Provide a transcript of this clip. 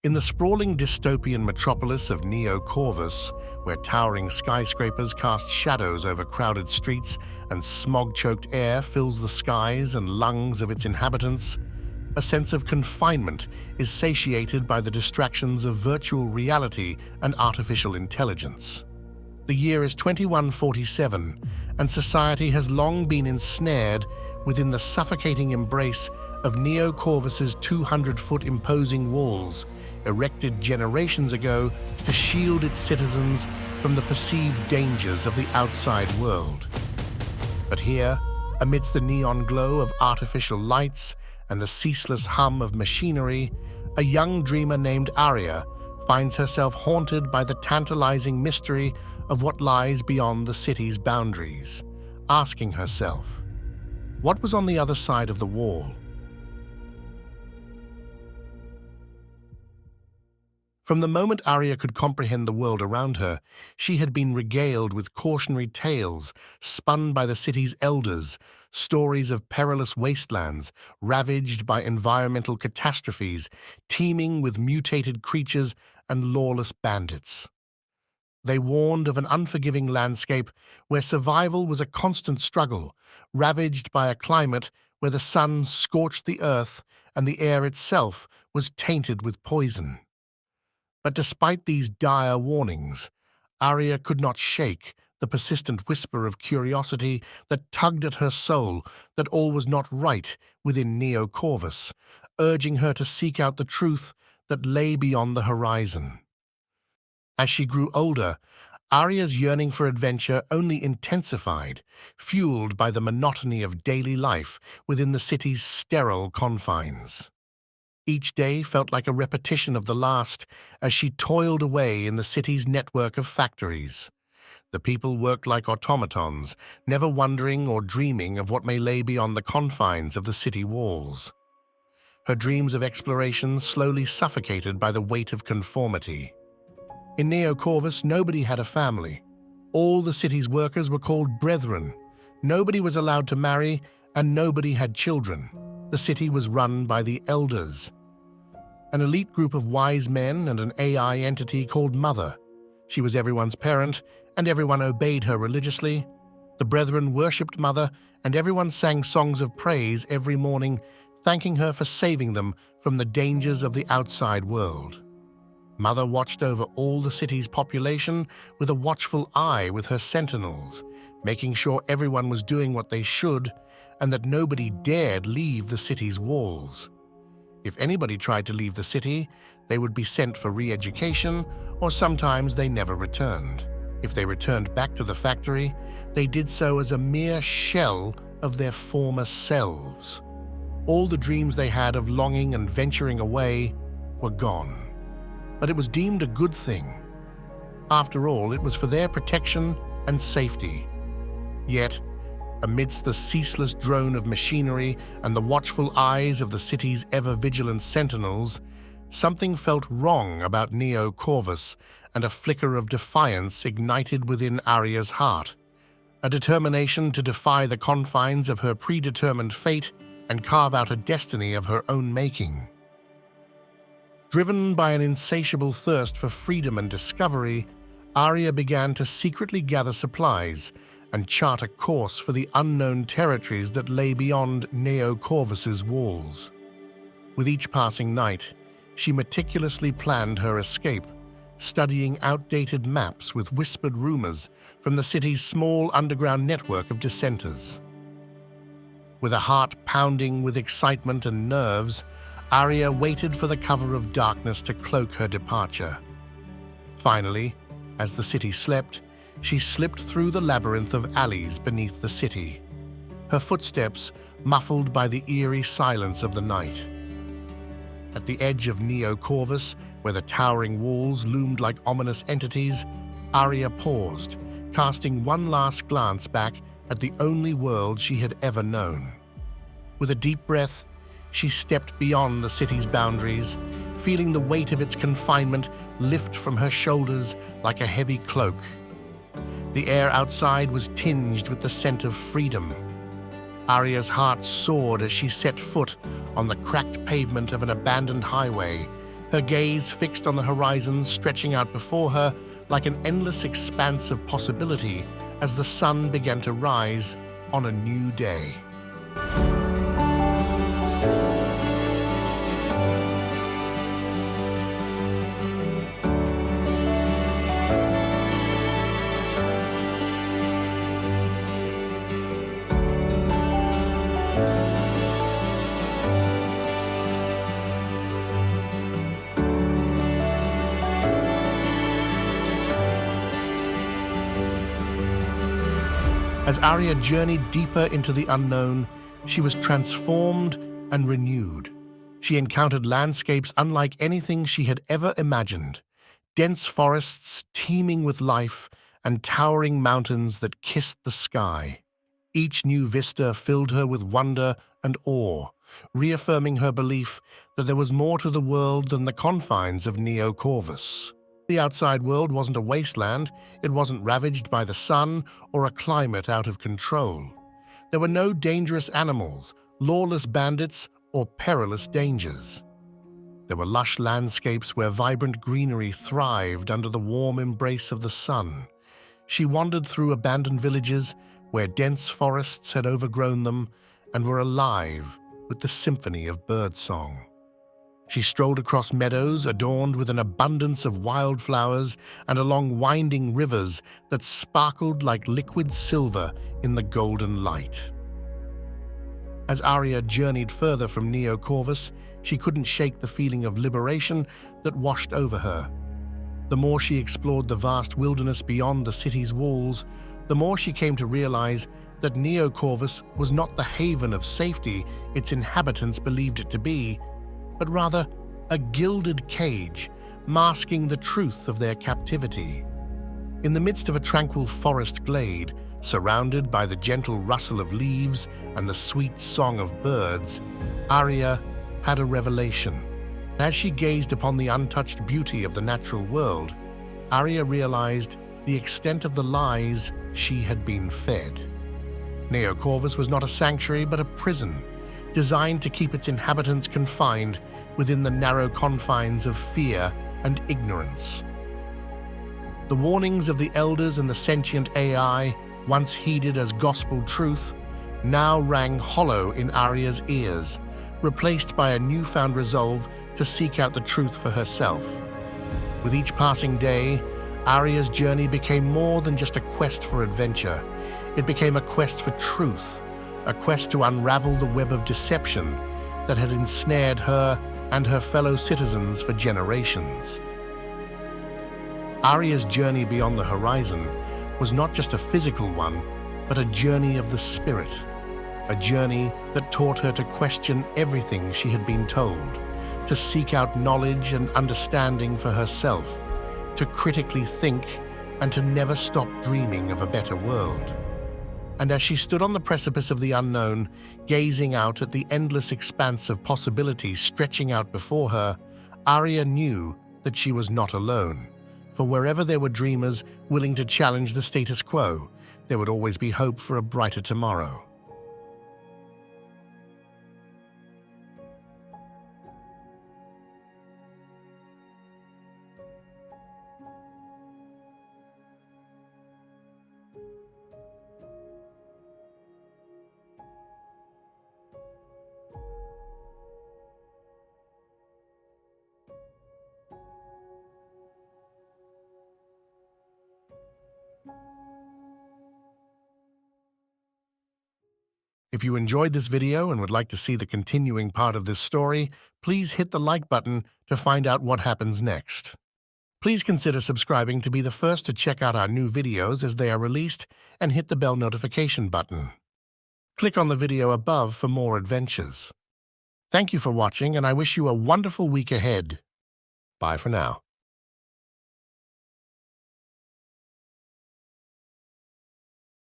In the sprawling dystopian metropolis of Neo-Corvus, where towering skyscrapers cast shadows over crowded streets and smog-choked air fills the skies and lungs of its inhabitants, a sense of confinement is satiated by the distractions of virtual reality and artificial intelligence. The year is 2147, and society has long been ensnared within the suffocating embrace of Neo-Corvus's 200-foot imposing walls, erected generations ago to shield its citizens from the perceived dangers of the outside world. But here, amidst the neon glow of artificial lights and the ceaseless hum of machinery, a young dreamer named Aria finds herself haunted by the tantalizing mystery of what lies beyond the city's boundaries, asking herself, what was on the other side of the wall? From the moment Aria could comprehend the world around her, she had been regaled with cautionary tales spun by the city's elders, stories of perilous wastelands ravaged by environmental catastrophes, teeming with mutated creatures and lawless bandits. They warned of an unforgiving landscape where survival was a constant struggle, ravaged by a climate where the sun scorched the earth and the air itself was tainted with poison. But despite these dire warnings, Aria could not shake the persistent whisper of curiosity that tugged at her soul that all was not right within Neo-Corvus, urging her to seek out the truth that lay beyond the horizon. As she grew older, Aria's yearning for adventure only intensified, fueled by the monotony of daily life within the city's sterile confines. Each day felt like a repetition of the last as she toiled away in the city's network of factories. The people worked like automatons, never wondering or dreaming of what may lay beyond the confines of the city walls. Her dreams of exploration slowly suffocated by the weight of conformity. In Neo-Corvus, nobody had a family. All the city's workers were called brethren. Nobody was allowed to marry, and nobody had children. The city was run by the elders, an elite group of wise men and an AI entity called Mother. She was everyone's parent, and everyone obeyed her religiously. The brethren worshipped Mother, and everyone sang songs of praise every morning, thanking her for saving them from the dangers of the outside world. Mother watched over all the city's population with a watchful eye with her sentinels, making sure everyone was doing what they should and that nobody dared leave the city's walls. If anybody tried to leave the city, they would be sent for re-education, or sometimes they never returned. If they returned back to the factory, they did so as a mere shell of their former selves. All the dreams they had of longing and venturing away were gone. But it was deemed a good thing. After all, it was for their protection and safety. Yet, amidst the ceaseless drone of machinery and the watchful eyes of the city's ever-vigilant sentinels, something felt wrong about Neo-Corvus, and a flicker of defiance ignited within Aria's heart, a determination to defy the confines of her predetermined fate and carve out a destiny of her own making. Driven by an insatiable thirst for freedom and discovery, Aria began to secretly gather supplies and chart a course for the unknown territories that lay beyond Neo-Corvus's walls. With each passing night, she meticulously planned her escape, studying outdated maps with whispered rumors from the city's small underground network of dissenters. With a heart pounding with excitement and nerves, Aria waited for the cover of darkness to cloak her departure. Finally, as the city slept, she slipped through the labyrinth of alleys beneath the city, her footsteps muffled by the eerie silence of the night. At the edge of Neo-Corvus, where the towering walls loomed like ominous entities, Aria paused, casting one last glance back at the only world she had ever known. With a deep breath, she stepped beyond the city's boundaries, feeling the weight of its confinement lift from her shoulders like a heavy cloak. The air outside was tinged with the scent of freedom. Aria's heart soared as she set foot on the cracked pavement of an abandoned highway, her gaze fixed on the horizon stretching out before her like an endless expanse of possibility as the sun began to rise on a new day. As Aria journeyed deeper into the unknown, she was transformed and renewed. She encountered landscapes unlike anything she had ever imagined, dense forests teeming with life and towering mountains that kissed the sky. Each new vista filled her with wonder and awe, reaffirming her belief that there was more to the world than the confines of Neo-Corvus. The outside world wasn't a wasteland, it wasn't ravaged by the sun or a climate out of control. There were no dangerous animals, lawless bandits, or perilous dangers. There were lush landscapes where vibrant greenery thrived under the warm embrace of the sun. She wandered through abandoned villages where dense forests had overgrown them and were alive with the symphony of birdsong. She strolled across meadows adorned with an abundance of wildflowers and along winding rivers that sparkled like liquid silver in the golden light. As Aria journeyed further from Neo-Corvus, she couldn't shake the feeling of liberation that washed over her. The more she explored the vast wilderness beyond the city's walls, the more she came to realize that Neo-Corvus was not the haven of safety its inhabitants believed it to be, but rather a gilded cage masking the truth of their captivity. In the midst of a tranquil forest glade, surrounded by the gentle rustle of leaves and the sweet song of birds, Aria had a revelation. As she gazed upon the untouched beauty of the natural world, Aria realized the extent of the lies she had been fed. Neo-Corvus was not a sanctuary but a prison, designed to keep its inhabitants confined within the narrow confines of fear and ignorance. The warnings of the elders and the sentient AI, once heeded as gospel truth, now rang hollow in Aria's ears, replaced by a newfound resolve to seek out the truth for herself. With each passing day, Aria's journey became more than just a quest for adventure. It became a quest for truth, a quest to unravel the web of deception that had ensnared her and her fellow citizens for generations. Aria's journey beyond the horizon was not just a physical one, but a journey of the spirit, a journey that taught her to question everything she had been told, to seek out knowledge and understanding for herself, to critically think, and to never stop dreaming of a better world. And as she stood on the precipice of the unknown, gazing out at the endless expanse of possibilities stretching out before her, Aria knew that she was not alone. For wherever there were dreamers willing to challenge the status quo, there would always be hope for a brighter tomorrow. If you enjoyed this video and would like to see the continuing part of this story, please hit the like button to find out what happens next. Please consider subscribing to be the first to check out our new videos as they are released and hit the bell notification button. Click on the video above for more adventures. Thank you for watching, and I wish you a wonderful week ahead. Bye for now.